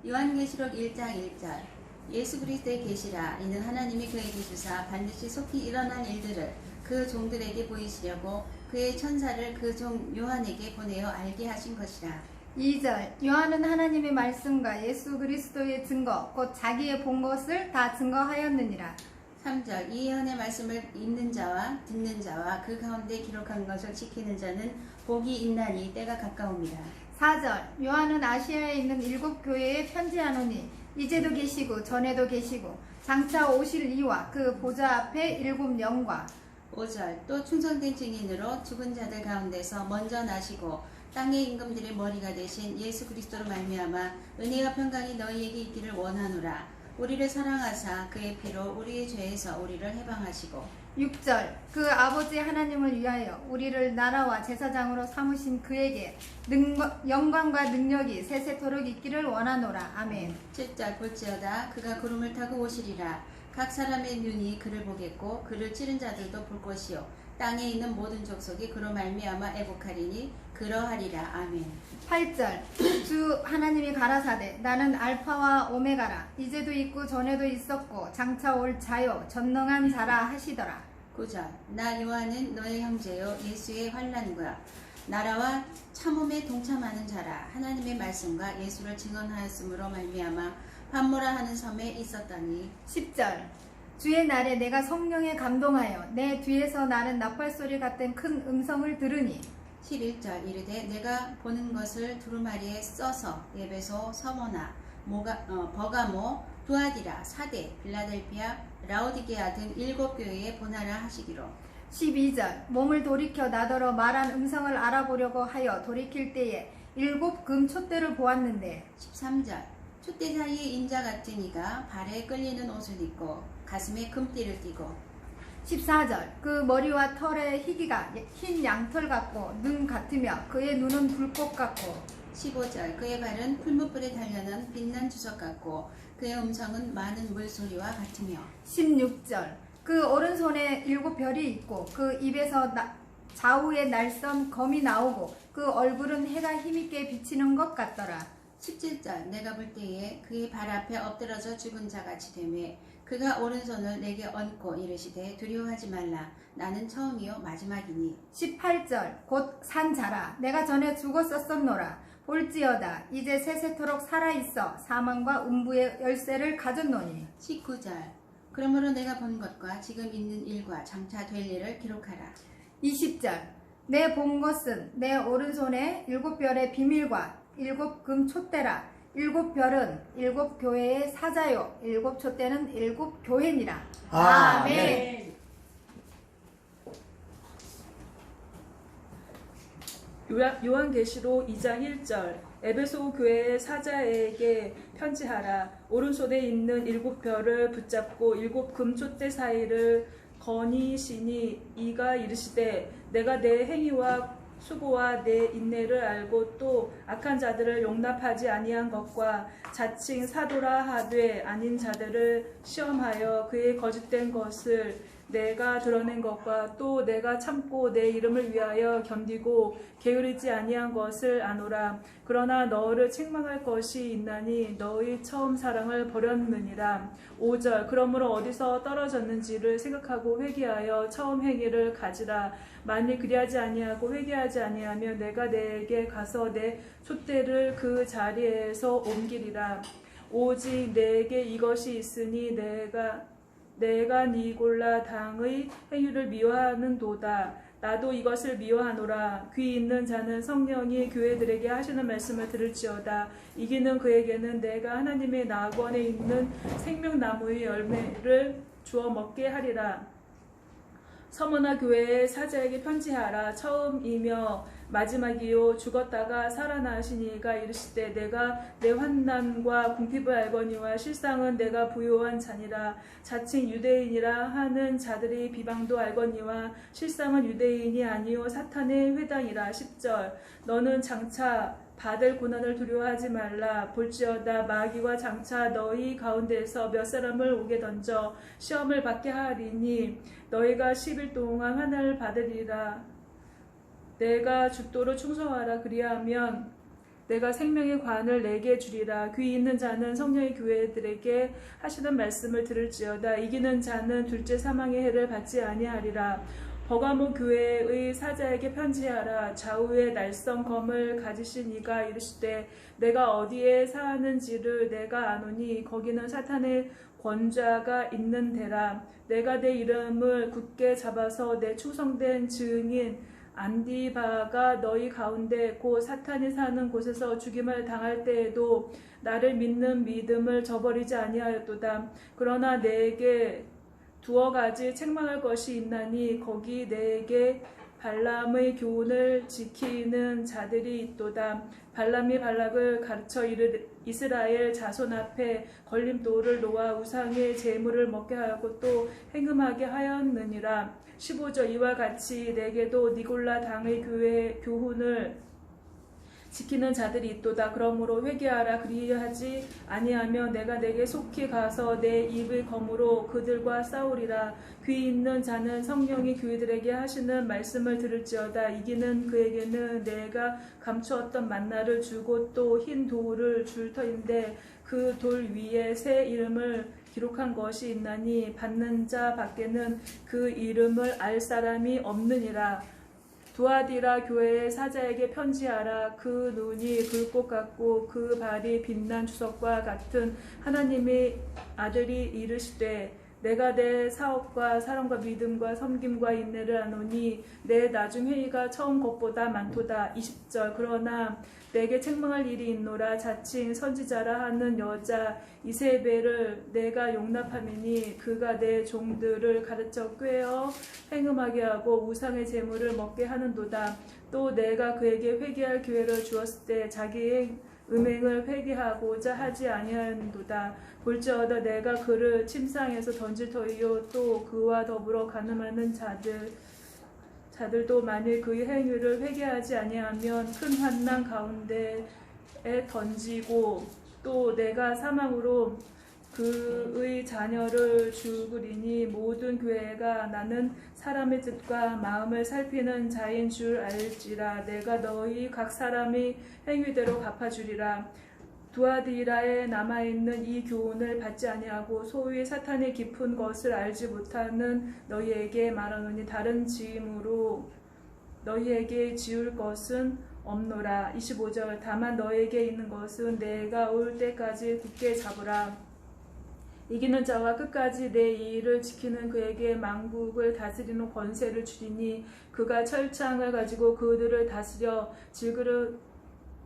요한계시록 1장 1절 예수 그리스도의 계시라. 이는 하나님이 그에게 주사 반드시 속히 일어날 일들을 그 종들에게 보이시려고 그의 천사를 그 종 요한에게 보내어 알게 하신 것이라. 2절 요한은 하나님의 말씀과 예수 그리스도의 증거 곧 자기의 본 것을 다 증거하였느니라. 3절 이 예언의 말씀을 읽는 자와 듣는 자와 그 가운데 기록한 것을 지키는 자는 복이 있나니 때가 가까웁니다. 4절 요한은 아시아에 있는 7 교회에 편지하노니 이제도 계시고 전에도 계시고 장차 오실 이와 그 보좌 앞에 7 영과 5절 또 충성된 증인으로 죽은 자들 가운데서 먼저 나시고 땅의 임금들의 머리가 되신 예수 그리스도로 말미암아 은혜와 평강이 너희에게 있기를 원하노라. 우리를 사랑하사 그의 피로 우리의 죄에서 우리를 해방하시고 6절 그 아버지 하나님을 위하여 우리를 나라와 제사장으로 삼으신 그에게 영광과 능력이 세세토록 있기를 원하노라. 아멘. 7절 볼지어다 그가 구름을 타고 오시리라. 각 사람의 눈이 그를 보겠고 그를 찌른 자들도 볼 것이요 땅에 있는 모든 족속이 그로 말미암아 애곡하리니 그러하리라. 아멘. 8절 주 하나님이 가라사대 나는 알파와 오메가라. 이제도 있고 전에도 있었고 장차 올 자요 전능한 자라 하시더라. 9절 나 요한은 너의 형제요 예수의 환난과 나라와 참음에 동참하는 자라. 하나님의 말씀과 예수를 증언하였으므로 말미암아 반모라 하는 섬에 있었더니 10절 주의 날에 내가 성령에 감동하여 내 뒤에서 나는 나팔소리 같은 큰 음성을 들으니 11절 이르되 내가 보는 것을 두루마리에 써서 에베소, 서모나, 버가모, 두아디라, 사대, 빌라델피아, 라오디게아 등 7 교회에 보내라 하시기로. 12절 몸을 돌이켜 나더러 말한 음성을 알아보려고 하여 돌이킬 때에 7 금 촛대를 보았는데 13절 촛대 사이에 인자 같은 이가 발에 끌리는 옷을 입고 가슴에 금띠를 띠고 14절 그 머리와 털의 희기가 흰 양털 같고 눈 같으며 그의 눈은 불꽃 같고 15절 그의 발은 풀무불에 달려는 빛난 주석 같고 그의 음성은 많은 물소리와 같으며 16절 그 오른손에 7 별이 있고 그 입에서 좌우에 날선 검이 나오고 그 얼굴은 해가 힘있게 비치는 것 같더라. 17절 내가 볼 때에 그의 발 앞에 엎드러져 죽은 자같이 되매 그가 오른손을 내게 얹고 이르시되 두려워하지 말라 나는 처음이요 마지막이니 18절 곧 산 자라 내가 전에 죽었었노라 볼지어다 이제 세세토록 살아있어 사망과 음부의 열쇠를 가졌노니 19절 그러므로 내가 본 것과 지금 있는 일과 장차 될 일을 기록하라 20절 내 본 것은 내 오른손에 7 별의 비밀과 7 금 촛대라 7 별은 7 교회의 사자요 7 촛대는 7 교회니라. 아멘. 요한계시록 2장 1절 에베소 교회의 사자에게 편지하라. 오른손에 있는 7 별을 붙잡고 7 금촛대 사이를 거니시니 이가 이르시되 내가 내 행위와 수고와 내 인내를 알고 또 악한 자들을 용납하지 아니한 것과 자칭 사도라 하되 아닌 자들을 시험하여 그의 거짓된 것을 내가 드러낸 것과 또 내가 참고 내 이름을 위하여 견디고 게으르지 아니한 것을 아노라. 그러나 너를 책망할 것이 있나니 너의 처음 사랑을 버렸느니라. 5절 그러므로 어디서 떨어졌는지를 생각하고 회개하여 처음 행위를 가지라. 만일 그리하지 아니하고 회개하지 아니하면 내가 내게 가서 내 촛대를 그 자리에서 옮기리라. 오직 내게 이것이 있으니 내가 니골라 당의 행위를 미워하는도다. 나도 이것을 미워하노라. 귀 있는 자는 성령이 교회들에게 하시는 말씀을 들을지어다. 이기는 그에게는 내가 하나님의 낙원에 있는 생명나무의 열매를 주어 먹게 하리라. 서머나 교회의 사자에게 편지하라. 처음이며 마지막이요 죽었다가 살아나시니가 이르시되 내가 내 환난과 궁핍을 알거니와 실상은 내가 부요한 자니라. 자칭 유대인이라 하는 자들의 비방도 알거니와 실상은 유대인이 아니요 사탄의 회당이라. 10절 너는 장차 받을 고난을 두려워하지 말라. 볼지어다 마귀와 장차 너희 가운데에서 몇 사람을 오게 던져 시험을 받게 하리니 너희가 10일 동안 환난을 받으리라. 내가 죽도록 충성하라. 그리하면 내가 생명의 관을 내게 주리라. 귀 있는 자는 성령의 교회들에게 하시는 말씀을 들을지어다. 이기는 자는 둘째 사망의 해를 받지 아니하리라. 버가모 교회의 사자에게 편지하라. 좌우에 날성 검을 가지신 이가 이르시되 내가 어디에 사는지를 내가 아노니 거기는 사탄의 권좌가 있는 데라. 내가 내 이름을 굳게 잡아서 내 충성된 증인 안디바가 너희 가운데 곧 사탄이 사는 곳에서 죽임을 당할 때에도 나를 믿는 믿음을 저버리지 아니하였도다. 그러나 내게 두어 가지 책망할 것이 있나니 거기 내게 발람의 교훈을 지키는 자들이 있도다. 발람이 발락을 가르쳐 이스라엘 자손 앞에 걸림돌을 놓아 우상의 제물을 먹게 하고 또 행음하게 하였느니라. 15절 이와 같이 내게도 니골라 당의 교훈을 지키는 자들이 있도다. 그러므로 회개하라. 그리하지 아니하면 내가 내게 속히 가서 내 입의 검으로 그들과 싸우리라. 귀 있는 자는 성령이 교회들에게 하시는 말씀을 들을지어다. 이기는 그에게는 내가 감추었던 만나를 주고 또 흰 돌을 줄 터인데 그 돌 위에 새 이름을 기록한 것이 있나니 받는 자 밖에는 그 이름을 알 사람이 없느니라. 두아디라 교회의 사자에게 편지하라. 그 눈이 불꽃 같고 그 발이 빛난 주석과 같은 하나님의 아들이 이르시되 내가 내 사업과 사랑과 믿음과 섬김과 인내를 아노니 내 나중 회의가 처음 것보다 많도다. 20절 그러나 내게 책망할 일이 있노라. 자칭 선지자라 하는 여자 이세벨을 내가 용납하느니 그가 내 종들을 가르쳐 꾀어 행음하게 하고 우상의 제물을 먹게 하는도다. 또 내가 그에게 회개할 기회를 주었을 때 자기의 음행을 회개하고자 하지 아니하는도다. 볼지어다 내가 그를 침상에서 던질 터이요 또 그와 더불어 간음하는 자들도 만일 그의 행위를 회개하지 아니하면 큰 환난 가운데에 던지고 또 내가 사망으로 그의 자녀를 죽으리니 모든 교회가 나는 사람의 뜻과 마음을 살피는 자인 줄 알지라. 내가 너희 각 사람의 행위대로 갚아주리라. 두아디라에 남아있는 이 교훈을 받지 아니하고 소위 사탄의 깊은 것을 알지 못하는 너희에게 말하노니 다른 지음으로 너희에게 지을 것은 없노라. 25절 다만 너에게 있는 것은 내가 올 때까지 굳게 잡으라. 이기는 자와 끝까지 내 일을 지키는 그에게 만국을 다스리는 권세를 주리니 그가 철창을 가지고 그들을 다스려 질그릇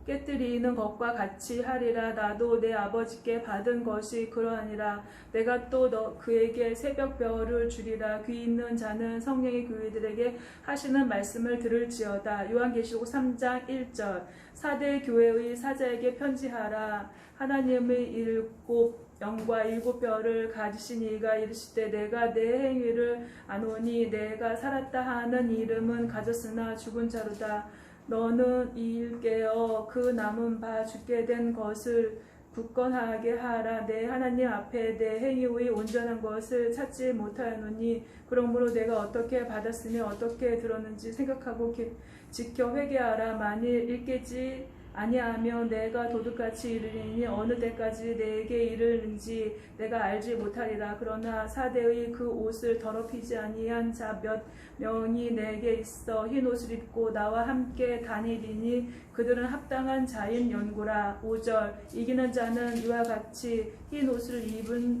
깨뜨리는 것과 같이 하리라. 나도 내 아버지께 받은 것이 그러하니라. 내가 또 그에게 새벽별을 주리라. 귀 있는 자는 성령의 교회들에게 하시는 말씀을 들을지어다. 요한계시록 3장 1절 사대 교회의 사자에게 편지하라. 하나님의 일곱 영과 일곱 별을 가지신 이가 이르시되 내가 내 행위를 아노니 내가 살았다 하는 이름은 가졌으나 죽은 자로다. 너는 이일 깨어 그 남은 바 죽게 된 것을 굳건하게 하라. 내 하나님 앞에 내 행위의 온전한 것을 찾지 못하였노니 그러므로 내가 어떻게 받았으며 어떻게 들었는지 생각하고 지켜 회개하라. 만일 일깨지 아니하면 내가 도둑같이 이르리니 어느 때까지 내게 이르는지 내가 알지 못하리라. 그러나 사대의 그 옷을 더럽히지 아니한 자 몇 명이 내게 있어 흰 옷을 입고 나와 함께 다니리니 그들은 합당한 자인 연고라. 5절 이기는 자는 이와 같이 흰 옷을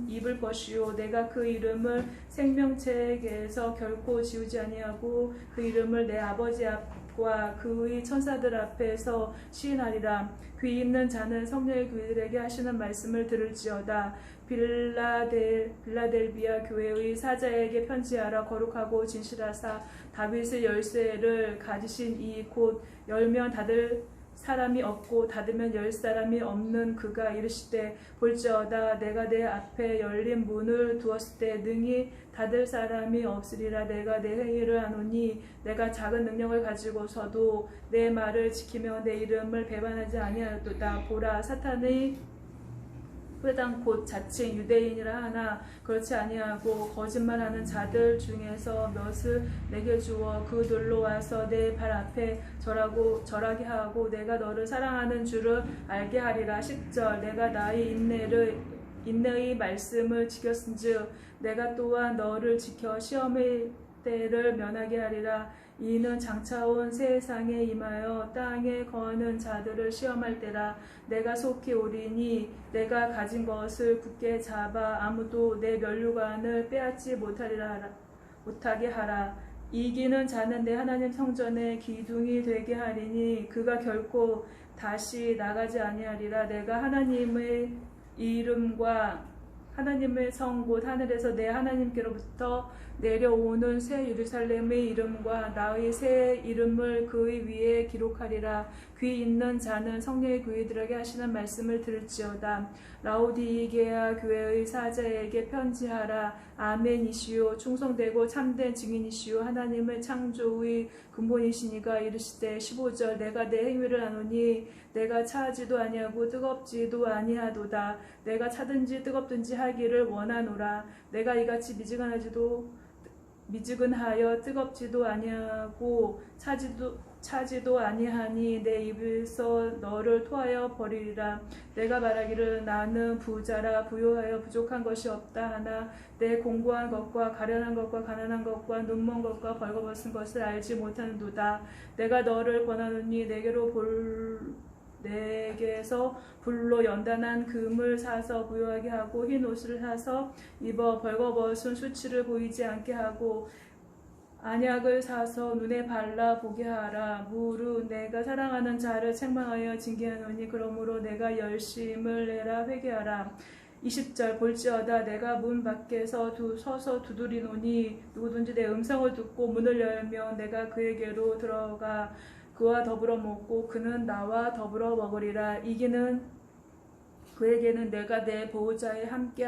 입을 것이요 내가 그 이름을 생명책에서 결코 지우지 아니하고 그 이름을 내 아버지 앞과 그의 천사들 앞에서 시인하리라. 귀 있는 자는 성령의 교회들에게 하시는 말씀을 들을지어다. 빌라델비아 교회의 사자에게 편지하라. 거룩하고 진실하사 다윗의 열쇠를 가지신 이 곧 열면 닫을 사람이 없고 닫으면 열 사람이 없는 그가 이르시되 볼지어다 내가 내 앞에 열린 문을 두었을 때 능히 닫을 사람이 없으리라. 내가 내 행위를 하노니 내가 작은 능력을 가지고서도 내 말을 지키며 내 이름을 배반하지 아니하였도다. 보라 사탄의 회당 곧 자칭 유대인이라 하나 그렇지 아니하고 거짓말하는 자들 중에서 몇을 내게 주어 그 돌로 와서 내 발 앞에 절하게 하고 내가 너를 사랑하는 줄을 알게 하리라. 10절 내가 나의 인내의 말씀을 지켰은즉 내가 또한 너를 지켜 시험의 때를 면하게 하리라. 이는 장차 온 세상에 임하여 땅에 거하는 자들을 시험할 때라. 내가 속히 오리니 내가 가진 것을 굳게 잡아 아무도 내 면류관을 빼앗지 못하게 하라. 이기는 자는 내 하나님 성전의 기둥이 되게 하리니 그가 결코 다시 나가지 아니하리라. 내가 하나님의 이름과 하나님의 성 곧 하늘에서 내 하나님께로부터 내려오는 새 예루살렘의 이름과 나의 새 이름을 그의 위에 기록하리라. 귀 있는 자는 성령의 교회들에게 하시는 말씀을 들을지어다. 라오디게아 교회의 사자에게 편지하라. 아멘이시요 충성되고 참된 증인이시요 하나님의 창조의 근본이시니가 이르시되 15절 내가 내 행위를 아노니 내가 차지도 아니하고 뜨겁지도 아니하도다. 내가 차든지 뜨겁든지 하기를 원하노라. 내가 이같이 미지근하여 뜨겁지도 아니하고 차지도 아니하니 내 입에서 너를 토하여 버리리라. 내가 말하기를 나는 부자라 부요하여 부족한 것이 없다 하나 내 공고한 것과 가련한 것과 가난한 것과 눈먼 것과 벌거벗은 것을 알지 못하는도다. 내가 너를 권하노니 내게서 불로 연단한 금을 사서 부요하게 하고 흰 옷을 사서 입어 벌거벗은 수치를 보이지 않게 하고 안약을 사서 눈에 발라 보게 하라. 무릇 내가 사랑하는 자를 책망하여 징계하노니 그러므로 내가 열심을 내라 회개하라. 20절 볼지어다 내가 문 밖에서 서서 두드리노니 누구든지 내 음성을 듣고 문을 열면 내가 그에게로 들어가 그와 더불어 먹고 그는 나와 더불어 먹으리라. 이기는 그에게는 내가 내 보호자에 함께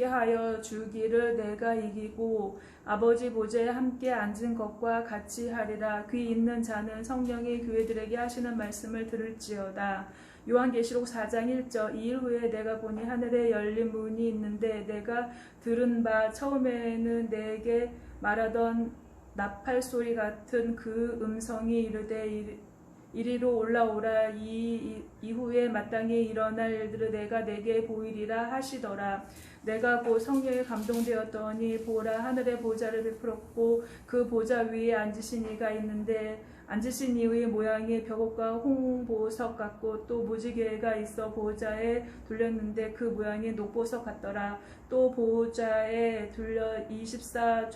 하여 주기를 내가 이기고 아버지 보좌에 함께 앉은 것과 같이 하리라. 귀 있는 자는 성령의 교회들에게 하시는 말씀을 들을지어다. 요한계시록 4장 1절 2일 후에 내가 보니 하늘에 열린 문이 있는데 내가 들은 바 처음에는 내게 말하던 나팔 소리 같은 그 음성이 이르되 이리로 올라오라. 이후에 마땅히 일어날 일들을 내가 내게 보이리라 하시더라. 내가 곧 성령에 감동되었더니 보라 하늘의 보좌를 베풀었고 그 보좌 위에 앉으신 이가 있는데 앉으신 이의 모양이 벽옥과 홍보석 같고 또 무지개가 있어 보좌에 둘렸는데 그 모양이 녹보석 같더라. 또 보좌에 둘려 24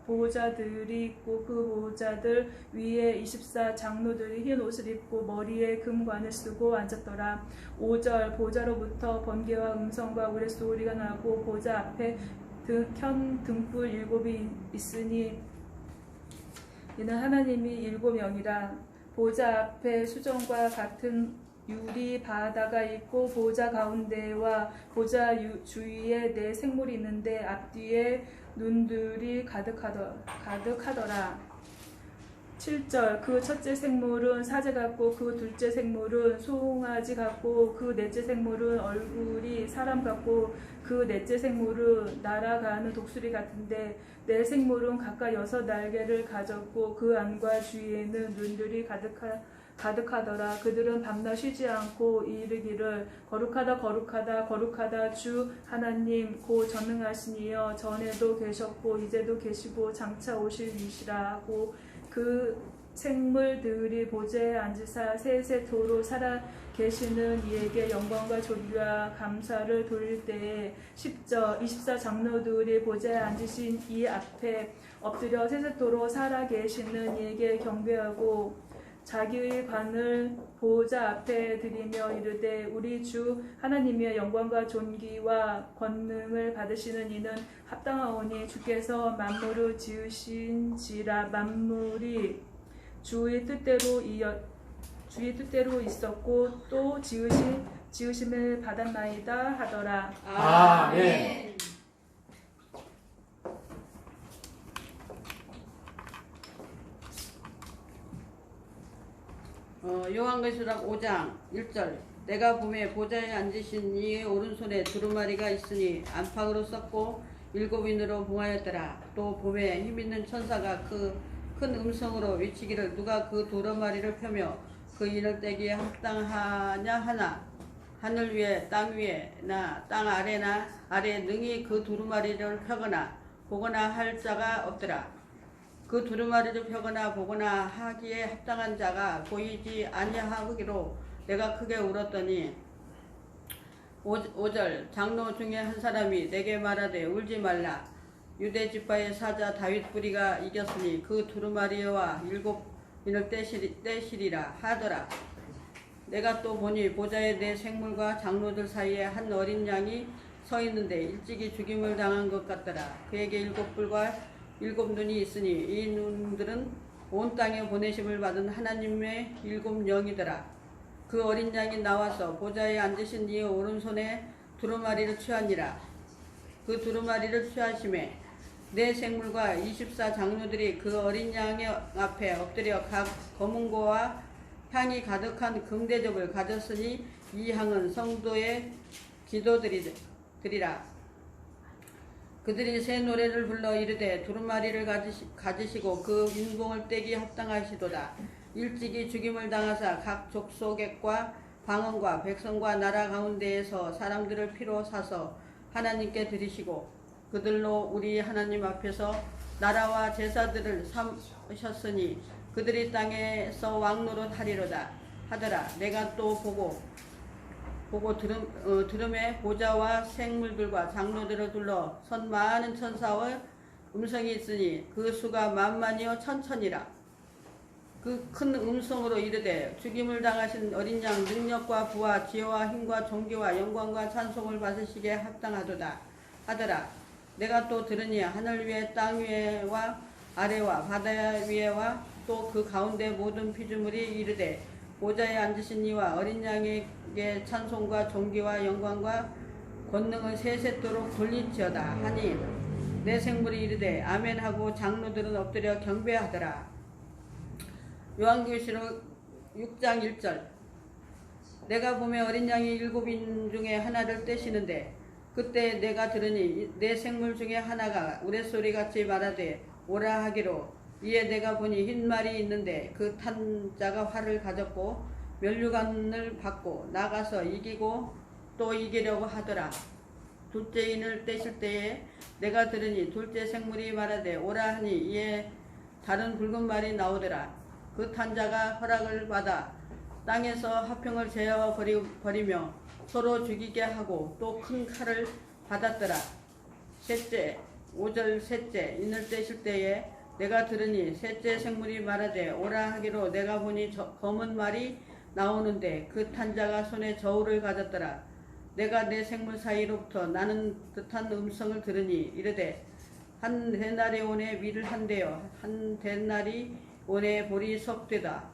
보호자들이 있고 그 보호자들 위에 24 장로들이 흰 옷을 입고 머리에 금관을 쓰고 앉았더라. 5절 보좌로부터 번개와 음성과 우레소리가 나고 보좌 앞에 켠 등불 7이 있으니 이는 하나님이 7명이라. 보좌 앞에 수정과 같은 유리 바다가 있고 보좌 가운데와 보좌 주위에 네 생물이 있는데 앞뒤에 눈들이 가득하더라. 7절 그 첫째 생물은 사제 같고 그 둘째 생물은 송아지 같고 그 넷째 생물은 얼굴이 사람 같고 그 넷째 생물은 날아가는 독수리 같은데 네 생물은 각각 6 날개를 가졌고 그 안과 주위에는 눈들이 가득하더라. 그들은 밤낮 쉬지 않고 이르기를 거룩하다 거룩하다 거룩하다 주 하나님 고 전능하신 이여 전에도 계셨고 이제도 계시고 장차 오실 이시라 하고 그 생물들이 보좌에 앉으사 세세토록 살아 계시는 이에게 영광과 존귀와 감사를 돌릴 때에 10절 24 장로들이 보좌에 앉으신 이 앞에 엎드려 세세토록 살아 계시는 이에게 경배하고 자기의 관을 보호자 앞에 드리며 이르되 우리 주 하나님의 영광과 존귀와 권능을 받으시는 이는 합당하오니 주께서 만물을 지으신지라. 만물이 주의 뜻대로 있었고 또 지으심을 받았나이다 하더라. 아멘. 요한계시록 5장 1절 내가 보매 보좌에 앉으신 이의 오른손에 두루마리가 있으니 안팎으로 썼고 7인으로 봉하였더라. 또 보매 힘있는 천사가 그 큰 음성으로 외치기를 누가 그 두루마리를 펴며 그 인을 떼기에 합당하냐 하나 하늘 위에 땅 위에나 땅 아래나 아래 능히 그 두루마리를 펴거나 보거나 할 자가 없더라. 그 두루마리를 펴거나 보거나 하기에 합당한 자가 보이지 아니하기로 내가 크게 울었더니 5절 장로 중에 한 사람이 내게 말하되 울지 말라. 유대 지파의 사자 다윗 뿌리가 이겼으니 그 두루마리와 7인을 떼시리라 하더라. 내가 또 보니 보좌에 내 생물과 장로들 사이에 한 어린 양이 서 있는데 일찍이 죽임을 당한 것 같더라. 그에게 7뿔과 7눈이 있으니 이 눈들은 온 땅에 보내심을 받은 하나님의 7영이더라. 그 어린 양이 나와서 보좌에 앉으신 이의 오른손에 두루마리를 취하니라. 그 두루마리를 취하심에 내 생물과 24 장로들이 그 어린 양 앞에 엎드려 각 검은고와 향이 가득한 금대접을 가졌으니 이 향은 성도의 기도들이라. 그들이 새 노래를 불러 이르되 두루마리를 가지시고 그 인봉을 떼기 합당하시도다. 일찍이 죽임을 당하사 각 족속과 방언과 백성과 나라 가운데에서 사람들을 피로 사서 하나님께 드리시고 그들로 우리 하나님 앞에서 나라와 제사들을 삼으셨으니 그들이 땅에서 왕노로 타리로다 하더라. 내가 또 보고 들음에 보좌와 생물들과 장로들을 둘러 선 많은 천사의 음성이 있으니 그 수가 만만이요 천천이라. 그 큰 음성으로 이르되 죽임을 당하신 어린 양 능력과 부와 지혜와 힘과 존귀와 영광과 찬송을 받으시기에 합당하도다 하더라. 내가 또 들으니 하늘 위에 땅 위에와 아래와 바다 위에와 또 그 가운데 모든 피조물이 이르되 보좌에 앉으신 이와 어린 양에게 찬송과 존귀와 영광과 권능을 세세토록 돌릴지어다 하니 내 생물이 이르되 아멘 하고 장로들은 엎드려 경배하더라. 요한계시록 6장 1절. 내가 보매 어린 양이 7인 중에 하나를 떼시는데 그때 내가 들으니 내 생물 중에 하나가 우레소리같이 말하되 오라 하기로 이에 내가 보니 흰 말이 있는데 그 탄 자가 활을 가졌고 면류관을 받고 나가서 이기고 또 이기려고 하더라. 둘째 인을 떼실 때에 내가 들으니 둘째 생물이 말하되 오라 하니 이에 다른 붉은 말이 나오더라. 그 탄 자가 허락을 받아 땅에서 화평을 제어와 버리며 서로 죽이게 하고 또 큰 칼을 받았더라. 셋째 5절 셋째 인을 떼실 때에 내가 들으니 셋째 생물이 말하되 오라 하기로 내가 보니 검은 말이 나오는데 그 탄 자가 손에 저울을 가졌더라. 내가 내 생물 사이로부터 나는 듯한 음성을 들으니 이르되 한 데나리온의 밀을 한 대요 한 데나리온의 볼이 속되도다.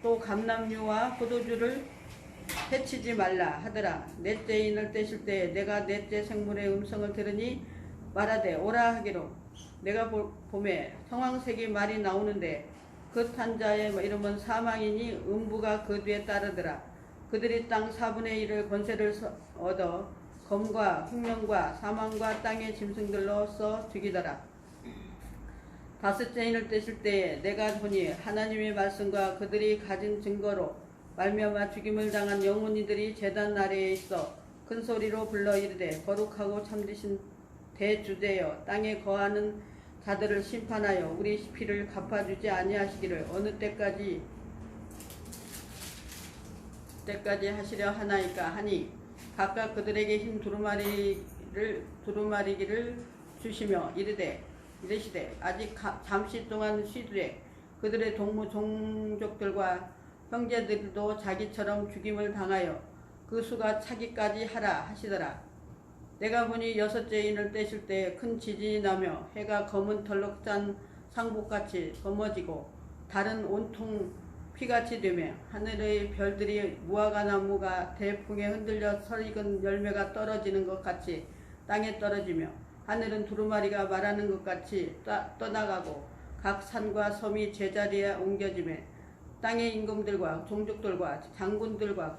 또 감람류와 포도주를 해치지 말라 하더라. 넷째 인을 떼실 때 내가 넷째 생물의 음성을 들으니 말하되 오라 하기로 내가 봄에 성황색이 말이 나오는데 그 탄자의 이름은 사망이니 음부가 그 뒤에 따르더라. 그들이 땅 4분의 1을 권세를 얻어 검과 흉년과 사망과 땅의 짐승들로서 죽이더라. 다섯째 인을 떼실 때에 내가 보니 하나님의 말씀과 그들이 가진 증거로 말미암아 죽임을 당한 영혼이들이 제단 아래에 있어 큰 소리로 불러 이르되 거룩하고 참되신 대주제여 땅에 거하는 자들을 심판하여 우리 피를 갚아주지 아니하시기를 어느 때까지 하시려 하나이까 하니 각각 그들에게 흰 두루마리기를 주시며 이르시되 아직 잠시 동안 쉬되 그들의 동무 종족들과 형제들도 자기처럼 죽임을 당하여 그 수가 차기까지 하라 하시더라. 내가 보니 여섯째 인을 떼실 때 큰 지진이 나며 해가 검은 덜럭 짠 상복같이 검어지고 달은 온통 피같이 되며 하늘의 별들이 무화과나무가 대풍에 흔들려 설익은 열매가 떨어지는 것 같이 땅에 떨어지며 하늘은 두루마리가 말하는 것 같이 떠나가고 각 산과 섬이 제자리에 옮겨지며 땅의 임금들과 종족들과 장군들과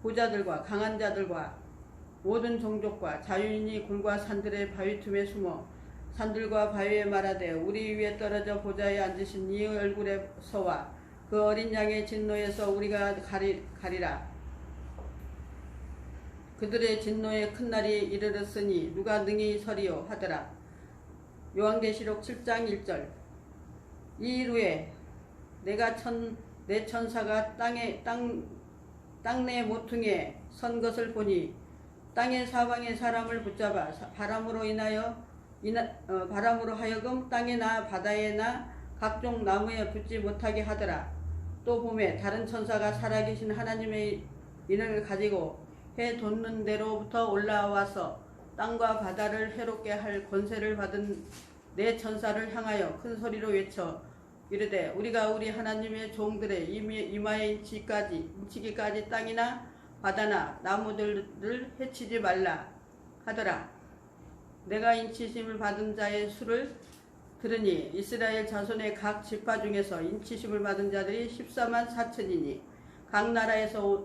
부자들과 강한 자들과 모든 종족과 자유인이 굴과 산들의 바위 틈에 숨어 산들과 바위에 말하되 우리 위에 떨어져 보좌에 앉으신 이 얼굴에서와 그 어린 양의 진노에서 우리가 가리라. 그들의 진노의 큰 날이 이르렀으니 누가 능히 서리요 하더라. 요한계시록 7장 1절. 이 이후에 내가 내 천사가 땅내 모퉁이에 선 것을 보니 땅의 사방의 사람을 붙잡아 바람으로 하여금 땅에나 바다에나 각종 나무에 붙지 못하게 하더라. 또 보매 다른 천사가 살아계신 하나님의 인을 가지고 해 돋는 데로부터 올라와서 땅과 바다를 해롭게 할 권세를 받은 네 천사를 향하여 큰 소리로 외쳐 이르되 우리가 우리 하나님의 종들의 이마에 인치기까지 땅이나 바다나 나무들을 해치지 말라 하더라. 내가 인치심을 받은 자의 수를 들으니 이스라엘 자손의 각 지파 중에서 인치심을 받은 자들이 14만 4천이니 각 나라에서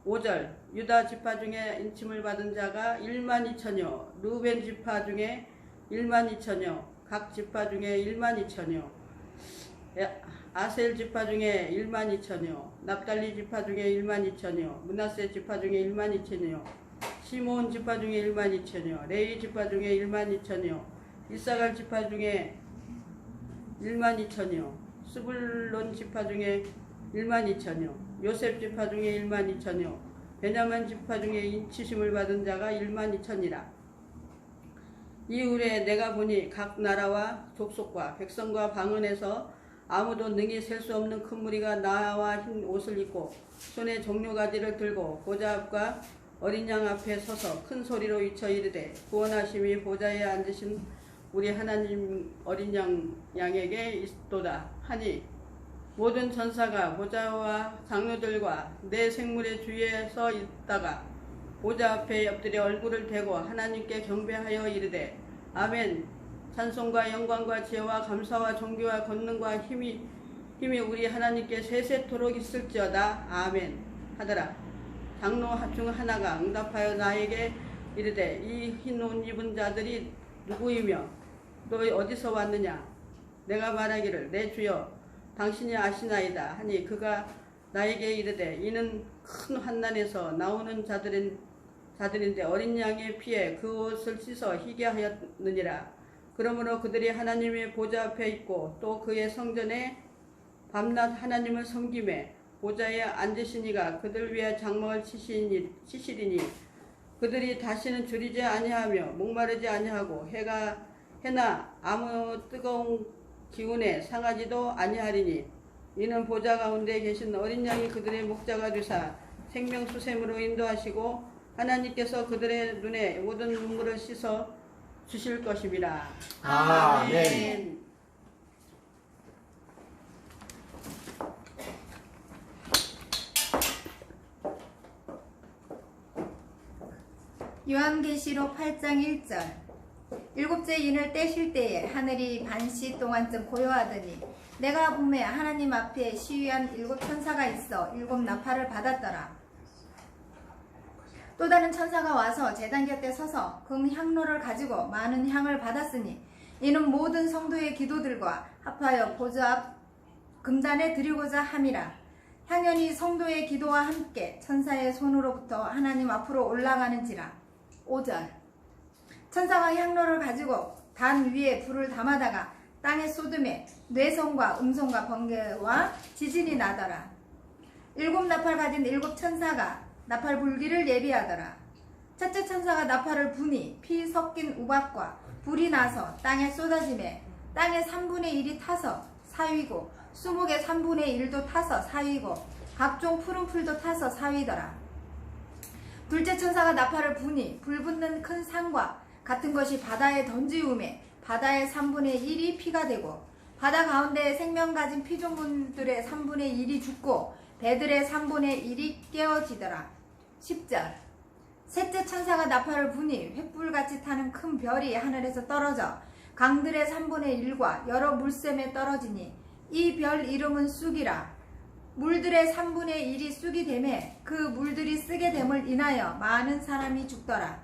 5절 유다 지파 중에 인침을 받은 자가 1만 2천여 루벤 지파 중에 1만 2천여 각 지파 중에 1만 2천여 아셀 지파 중에 1만 2천여 납달리 지파 중에 1만 2천여 므낫세 지파 중에 1만 2천여 시몬 지파 중에 1만 2천여 레위 지파 중에 1만 2천여 이사갈 지파 중에 1만 2천여 스불론 지파 중에 1만 2천여 요셉 지파 중에 1만 2천여 베냐민 지파 중에 인치심을 받은 자가 1만 2천이라. 이후에 내가 보니 각 나라와 족속과 백성과 방언에서 아무도 능히 셀 수 없는 큰 무리가 나와 흰 옷을 입고 손에 종려가지를 들고 보좌 앞과 어린 양 앞에 서서 큰 소리로 외쳐 이르되 구원하심이 보좌에 앉으신 우리 하나님 어린 양에게 있도다 하니 모든 전사가 보좌와 장로들과 내 생물의 주위에 서 있다가 보좌 앞에 엎드려 얼굴을 대고 하나님께 경배하여 이르되 아멘. 찬송과 영광과 지혜와 감사와 존귀와 권능과 힘이 우리 하나님께 세세토록 있을지어다. 아멘 하더라. 장로 중 하나가 응답하여 나에게 이르되 이 흰 옷 입은 자들이 누구이며 너희 어디서 왔느냐. 내가 말하기를 내 주여 당신이 아시나이다 하니 그가 나에게 이르되 이는 큰 환난에서 나오는 자들인데 어린 양의 피에 그 옷을 씻어 희게 하였느니라. 그러므로 그들이 하나님의 보좌 앞에 있고 또 그의 성전에 밤낮 하나님을 섬기매 보좌에 앉으시니가 그들 위에 장막을 치시리니 그들이 다시는 줄이지 아니하며 목마르지 아니하고 해나 아무 뜨거운 기운에 상하지도 아니하리니 이는 보좌 가운데 계신 어린 양이 그들의 목자가 되사 생명수샘으로 인도하시고 하나님께서 그들의 눈에 모든 눈물을 씻어 주실 것입니다. 아멘. 요한계시록 8장 1절. 일곱째 인을 떼실 때에 하늘이 반시 동안쯤 고요하더니 내가 보매 하나님 앞에 시위한 7 천사가 있어 7 나팔을 받았더라. 또 다른 천사가 와서 제단 곁에 서서 금 향로를 가지고 많은 향을 받았으니 이는 모든 성도의 기도들과 합하여 보좌 앞 금단에 드리고자 함이라. 향연이 성도의 기도와 함께 천사의 손으로부터 하나님 앞으로 올라가는지라. 5절. 천사가 향로를 가지고 단 위에 불을 담아다가 땅에 쏟음에 뇌성과 음성과 번개와 지진이 나더라. 7 나팔 가진 7 천사가 나팔 불기를 예비하더라. 첫째 천사가 나팔을 부니 피 섞인 우박과 불이 나서 땅에 쏟아지매 땅의 3분의 1이 타서 사위고 수목의 3분의 1도 타서 사위고 각종 푸른 풀도 타서 사위더라. 둘째 천사가 나팔을 부니 불 붙는 큰 산과 같은 것이 바다에 던지우매 바다의 3분의 1이 피가 되고 바다 가운데 생명 가진 피조물들의 3분의 1이 죽고 배들의 3분의 1이 깨어지더라. 10절. 셋째 천사가 나팔을 부니 횃불같이 타는 큰 별이 하늘에서 떨어져 강들의 3분의 1과 여러 물샘에 떨어지니 이 별 이름은 쑥이라. 물들의 3분의 1이 쑥이 되매 그 물들이 쓰게 됨을 인하여 많은 사람이 죽더라.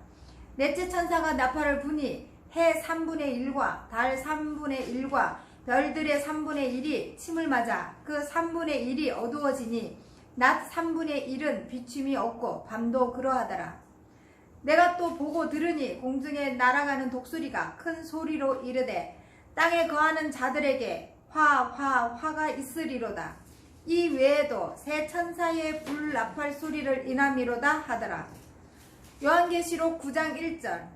넷째 천사가 나팔을 부니 해 3분의 1과 달 3분의 1과 별들의 3분의 1이 침을 맞아 그 3분의 1이 어두워지니 낮 3분의 1은 비춤이 없고 밤도 그러하더라. 내가 또 보고 들으니 공중에 날아가는 독수리가 큰 소리로 이르되 땅에 거하는 자들에게 화가 있으리로다. 이 외에도 새 천사의 불 나팔 소리를 인함이로다 하더라. 요한계시록 9장 1절.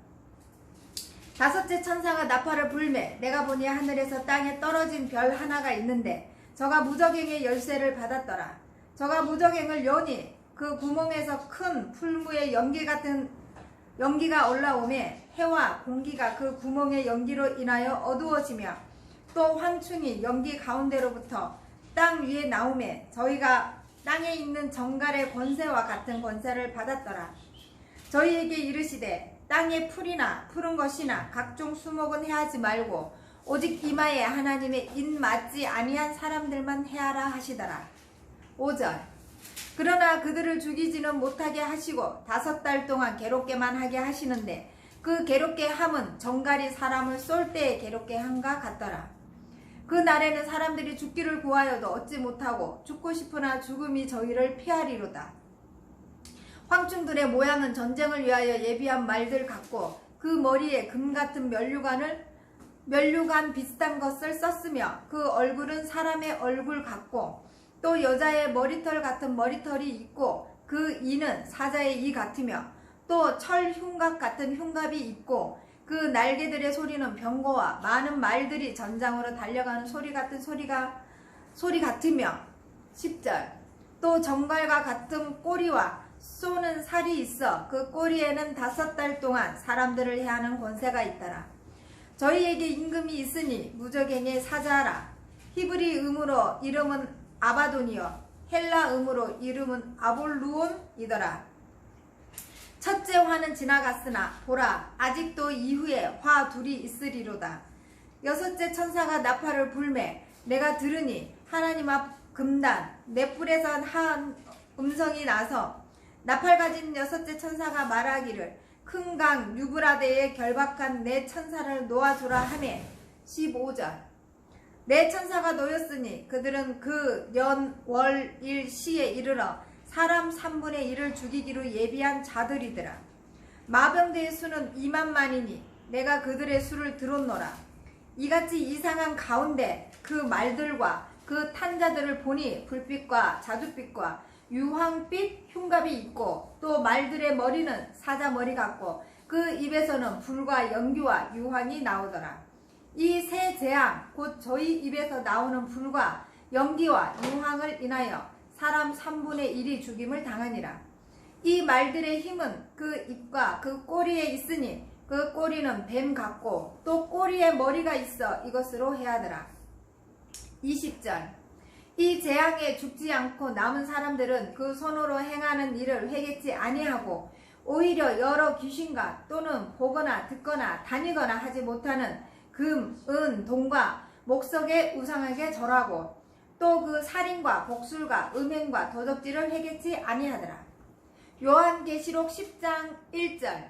다섯째 천사가 나팔을 불매 내가 보니 하늘에서 땅에 떨어진 별 하나가 있는데 저가 무저갱의 열쇠를 받았더라. 저가 무저갱을 여니 그 구멍에서 큰 풀무의 연기가 올라오매 해와 공기가 그 구멍의 연기로 인하여 어두워지며 또 황충이 연기 가운데로부터 땅 위에 나오매 저희가 땅에 있는 정갈의 권세와 같은 권세를 받았더라. 저희에게 이르시되 땅의 풀이나 푸른 것이나 각종 수목은 해하지 말고 오직 이마에 하나님의 인 맞지 아니한 사람들만 해하라 하시더라. 5절. 그러나 그들을 죽이지는 못하게 하시고 5달 동안 괴롭게만 하게 하시는데 그 괴롭게 함은 정갈이 사람을 쏠 때에 괴롭게 함과 같더라. 그 날에는 사람들이 죽기를 구하여도 얻지 못하고 죽고 싶으나 죽음이 저희를 피하리로다. 황충들의 모양은 전쟁을 위하여 예비한 말들 같고 그 머리에 금 같은 면류관 비슷한 것을 썼으며 그 얼굴은 사람의 얼굴 같고 또 여자의 머리털 같은 머리털이 있고 그 이는 사자의 이 같으며 또 철 흉갑 같은 흉갑이 있고 그 날개들의 소리는 병거와 많은 말들이 전장으로 달려가는 소리 같으며 10절. 또 정갈과 같은 꼬리와 쏘는 살이 있어 그 꼬리에는 5달 동안 사람들을 해하는 권세가 있더라. 저희에게 임금이 있으니 무저갱의 사자라. 히브리 음으로 이름은 아바돈이요 헬라 음으로 이름은 아볼루온이더라. 첫째 화는 지나갔으나 보라 아직도 이후에 화 둘이 있으리로다. 여섯째 천사가 나팔을 불매 내가 들으니 하나님 앞 금단 넷불에서 한 음성이 나서 나팔 가진 여섯째 천사가 말하기를 큰 강 유브라데에 결박한 네 천사를 놓아주라 하매 15절. 네 천사가 놓였으니 그들은 그 연, 월, 일, 시에 이르러 사람 3분의 1을 죽이기로 예비한 자들이더라. 마병대의 수는 2만만이니 내가 그들의 수를 들었노라. 이같이 이상한 가운데 그 말들과 그 탄자들을 보니 불빛과 자줏빛과 유황빛 흉갑이 있고 또 말들의 머리는 사자 머리 같고 그 입에서는 불과 연기와 유황이 나오더라. 이 세 재앙 곧 저희 입에서 나오는 불과 연기와 유황을 인하여 사람 3분의 1이 죽임을 당하니라. 이 말들의 힘은 그 입과 그 꼬리에 있으니 그 꼬리는 뱀 같고 또 꼬리에 머리가 있어 이것으로 해하더라. 20절. 이 재앙에 죽지 않고 남은 사람들은 그 손으로 행하는 일을 회개치 아니하고 오히려 여러 귀신과 또는 보거나 듣거나 다니거나 하지 못하는 금, 은, 동과 목석의 우상에게 절하고 또 그 살인과 복술과 음행과 도적질을 회개치 아니하더라. 요한계시록 10장 1절.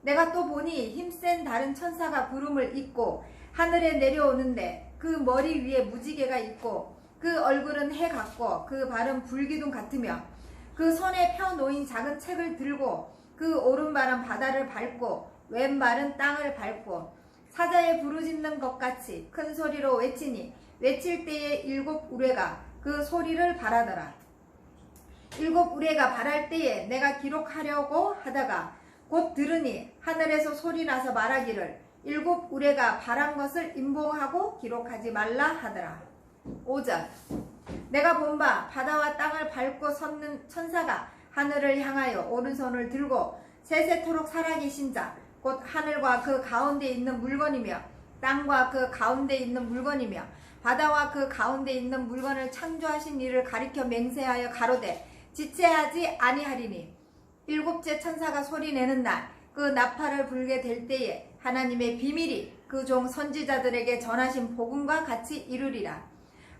내가 또 보니 힘센 다른 천사가 구름을 입고 하늘에 내려오는데 그 머리 위에 무지개가 있고 그 얼굴은 해 같고 그 발은 불기둥 같으며 그 손에 펴 놓인 작은 책을 들고 그 오른발은 바다를 밟고 왼발은 땅을 밟고 사자의 부르짖는 것 같이 큰 소리로 외치니 외칠 때에 7 우레가 그 소리를 발하더라. 7 우레가 발할 때에 내가 기록하려고 하다가 곧 들으니 하늘에서 소리 나서 말하기를 7 우레가 발한 것을 임봉하고 기록하지 말라 하더라. 5절. 내가 본 바 바다와 땅을 밟고 섰는 천사가 하늘을 향하여 오른손을 들고 세세토록 살아계신 자 곧 하늘과 그 가운데 있는 물건이며 땅과 그 가운데 있는 물건이며 바다와 그 가운데 있는 물건을 창조하신 이를 가리켜 맹세하여 가로되 지체하지 아니하리니 7째 천사가 소리내는 날 그 나팔을 불게 될 때에 하나님의 비밀이 그 종 선지자들에게 전하신 복음과 같이 이루리라.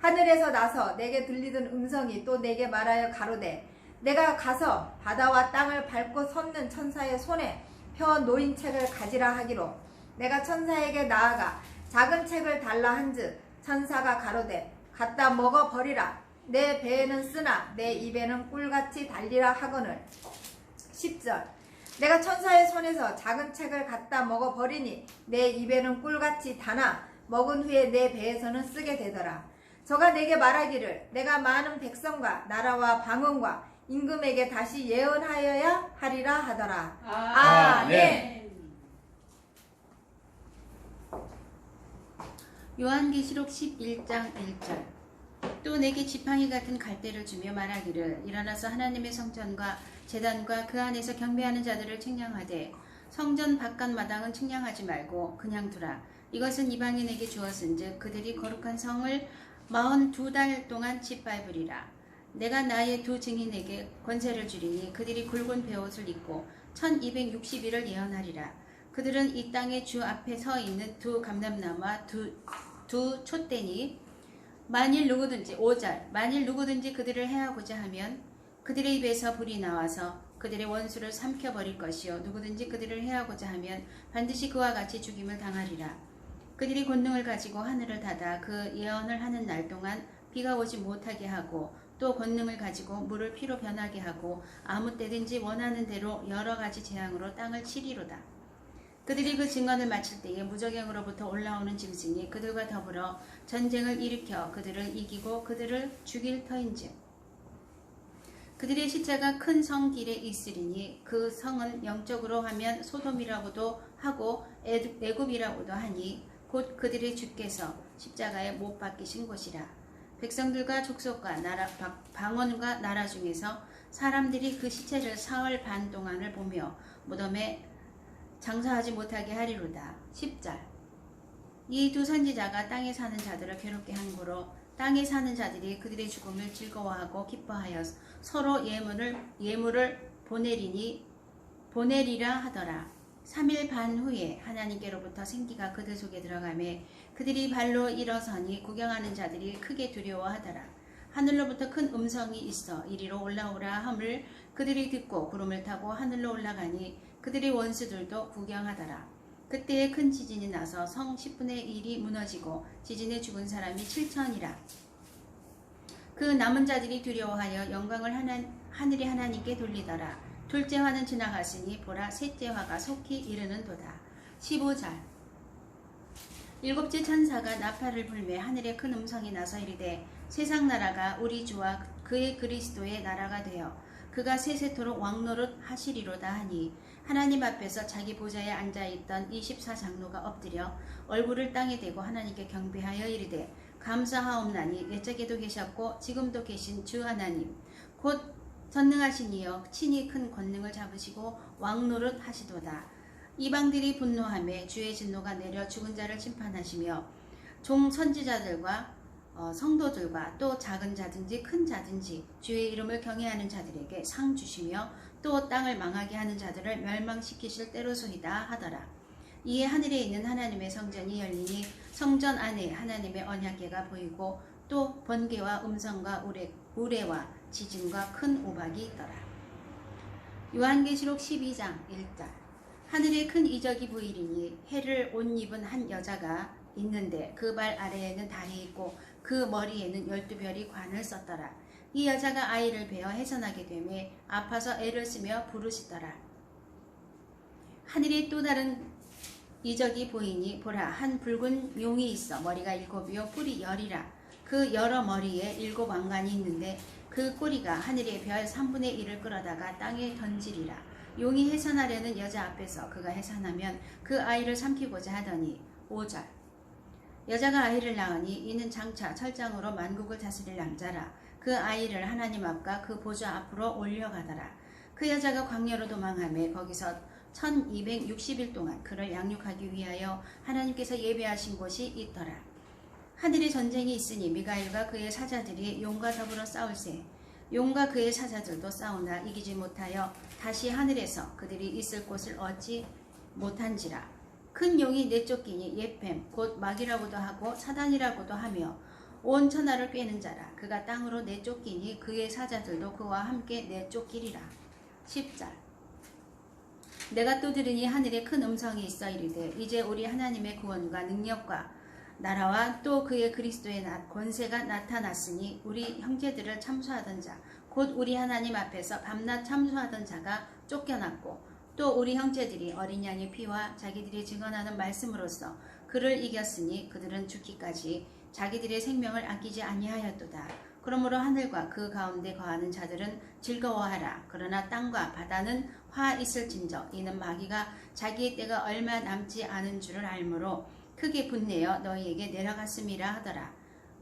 하늘에서 나서 내게 들리던 음성이 또 내게 말하여 가로되 내가 가서 바다와 땅을 밟고 섰는 천사의 손에 펴 놓인 책을 가지라 하기로 내가 천사에게 나아가 작은 책을 달라 한즉 천사가 가로되 갖다 먹어 버리라 내 배에는 쓰나 내 입에는 꿀같이 달리라 하거늘 10절 내가 천사의 손에서 작은 책을 갖다 먹어 버리니 내 입에는 꿀같이 다나 먹은 후에 내 배에서는 쓰게 되더라. 저가 내게 말하기를 내가 많은 백성과 나라와 방언과 임금에게 다시 예언하여야 하리라 하더라. 아멘. 요한계시록 11장 1절 또 내게 지팡이 같은 갈대를 주며 말하기를 일어나서 하나님의 성전과 제단과 그 안에서 경배하는 자들을 측량하되 성전 바깥 마당은 측량하지 말고 그냥 두라. 이것은 이방인에게 주었은즉 그들이 거룩한 성을 42달 동안 짓밟으리라. 내가 나의 두 증인에게 권세를 주리니 그들이 굵은 베옷을 입고 1260일을 예언하리라. 그들은 이 땅의 주 앞에 서 있는 두 감람나무와 두 촛대니 만일 누구든지 그들을 해하고자 하면 그들의 입에서 불이 나와서 그들의 원수를 삼켜버릴 것이요 누구든지 그들을 해하고자 하면 반드시 그와 같이 죽임을 당하리라. 그들이 권능을 가지고 하늘을 닫아 그 예언을 하는 날 동안 비가 오지 못하게 하고 또 권능을 가지고 물을 피로 변하게 하고 아무 때든지 원하는 대로 여러 가지 재앙으로 땅을 치리로다. 그들이 그 증언을 마칠 때에 무저갱으로부터 올라오는 짐승이 그들과 더불어 전쟁을 일으켜 그들을 이기고 그들을 죽일 터인즉 그들의 시체가 큰 성 길에 있으리니 그 성은 영적으로 하면 소돔이라고도 하고 애굽이라고도 하니 곧 그들의 주께서 십자가에 못 박히신 곳이라. 백성들과 족속과 나라 방언과 나라 중에서 사람들이 그 시체를 사흘 반 동안을 보며 무덤에 장사하지 못하게 하리로다. 10절 이 두 선지자가 땅에 사는 자들을 괴롭게 한 고로 땅에 사는 자들이 그들의 죽음을 즐거워하고 기뻐하여 서로 예물을 보내리라 하더라. 3일 반 후에 하나님께로부터 생기가 그들 속에 들어가매 그들이 발로 일어서니 구경하는 자들이 크게 두려워하더라. 하늘로부터 큰 음성이 있어 이리로 올라오라 함을 그들이 듣고 구름을 타고 하늘로 올라가니 그들의 원수들도 구경하더라. 그때에 큰 지진이 나서 성 10분의 1이 무너지고 지진에 죽은 사람이 7천이라. 그 남은 자들이 두려워하여 영광을 하늘의 하나님께 돌리더라. 둘째 화는 지나갔으니 보라 셋째 화가 속히 이르는도다. 15절 일곱째 천사가 나팔을 불매 하늘에 큰 음성이 나서 이르되 세상 나라가 우리 주와 그의 그리스도의 나라가 되어 그가 세세토록 왕노릇 하시리로다 하니 하나님 앞에서 자기 보좌에 앉아있던 24장로가 엎드려 얼굴을 땅에 대고 하나님께 경배하여 이르되 감사하옵나니 옛적에도 계셨고 지금도 계신 주 하나님 곧 전능하신 이여 친히 큰 권능을 잡으시고 왕노릇 하시도다. 이방들이 분노하며 주의 진노가 내려 죽은 자를 심판하시며 종 선지자들과 성도들과 또 작은 자든지 큰 자든지 주의 이름을 경외하는 자들에게 상 주시며 또 땅을 망하게 하는 자들을 멸망시키실 때로소이다 하더라. 이에 하늘에 있는 하나님의 성전이 열리니 성전 안에 하나님의 언약궤가 보이고 또 번개와 음성과 우레와 지진과 큰 우박이 있더라. 요한계시록 12장 1절 하늘에 큰 이적이 보이리니 해를 옷 입은 한 여자가 있는데 그 발 아래에는 달이 있고 그 머리에는 12별이 관을 썼더라. 이 여자가 아이를 베어 해산하게 되매 아파서 애를 쓰며 부르시더라. 하늘에 또 다른 이적이 보이니 보라 한 붉은 용이 있어 머리가 7이요 뿔이 10이라. 그 여러 머리에 7 왕관이 있는데 그 꼬리가 하늘의 별 3분의 1을 끌어다가 땅에 던지리라. 용이 해산하려는 여자 앞에서 그가 해산하면 그 아이를 삼키고자 하더니 5절 여자가 아이를 낳으니 이는 장차 철장으로 만국을 다스릴 남자라. 그 아이를 하나님 앞과 그 보좌 앞으로 올려가더라. 그 여자가 광야로 도망하며 거기서 1260일 동안 그를 양육하기 위하여 하나님께서 예배하신 곳이 있더라. 하늘에 전쟁이 있으니 미가엘과 그의 사자들이 용과 더불어 싸울세. 용과 그의 사자들도 싸우나 이기지 못하여 다시 하늘에서 그들이 있을 곳을 얻지 못한지라. 큰 용이 내쫓기니 예팸 곧 막이라고도 하고 사단이라고도 하며 온 천하를 꿰는 자라. 그가 땅으로 내쫓기니 그의 사자들도 그와 함께 내쫓기리라. 10절. 내가 또 들으니 하늘에 큰 음성이 있어 이르되 이제 우리 하나님의 구원과 능력과 나라와 또 그의 그리스도의 권세가 나타났으니 우리 형제들을 참수하던 자 곧 우리 하나님 앞에서 밤낮 참수하던 자가 쫓겨났고 또 우리 형제들이 어린 양의 피와 자기들이 증언하는 말씀으로써 그를 이겼으니 그들은 죽기까지 자기들의 생명을 아끼지 아니하였도다. 그러므로 하늘과 그 가운데 거하는 자들은 즐거워하라. 그러나 땅과 바다는 화 있을진저 이는 마귀가 자기의 때가 얼마 남지 않은 줄을 알므로 크게 분내어 너희에게 내려갔음이라 하더라.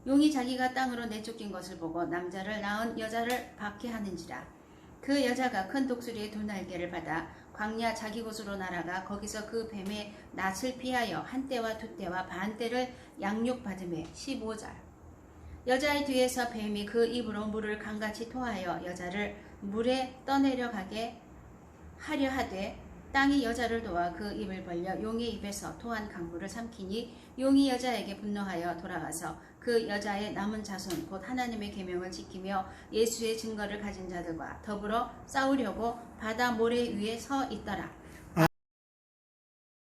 용이 자기가 땅으로 내쫓긴 것을 보고 남자를 낳은 여자를 박해하는지라. 그 여자가 큰 독수리의 두 날개를 받아 광야 자기 곳으로 날아가 거기서 그 뱀의 낯을 피하여 한 때와 두 때와 반 때를 양육받으매. 15절. 여자의 뒤에서 뱀이 그 입으로 물을 강같이 토하여 여자를 물에 떠내려가게 하려 하되 땅이 여자를 도와 그 입을 벌려 용의 입에서 토한 강물을 삼키니 용이 여자에게 분노하여 돌아가서 그 여자의 남은 자손 곧 하나님의 계명을 지키며 예수의 증거를 가진 자들과 더불어 싸우려고 바다 모래 위에 서 있더라.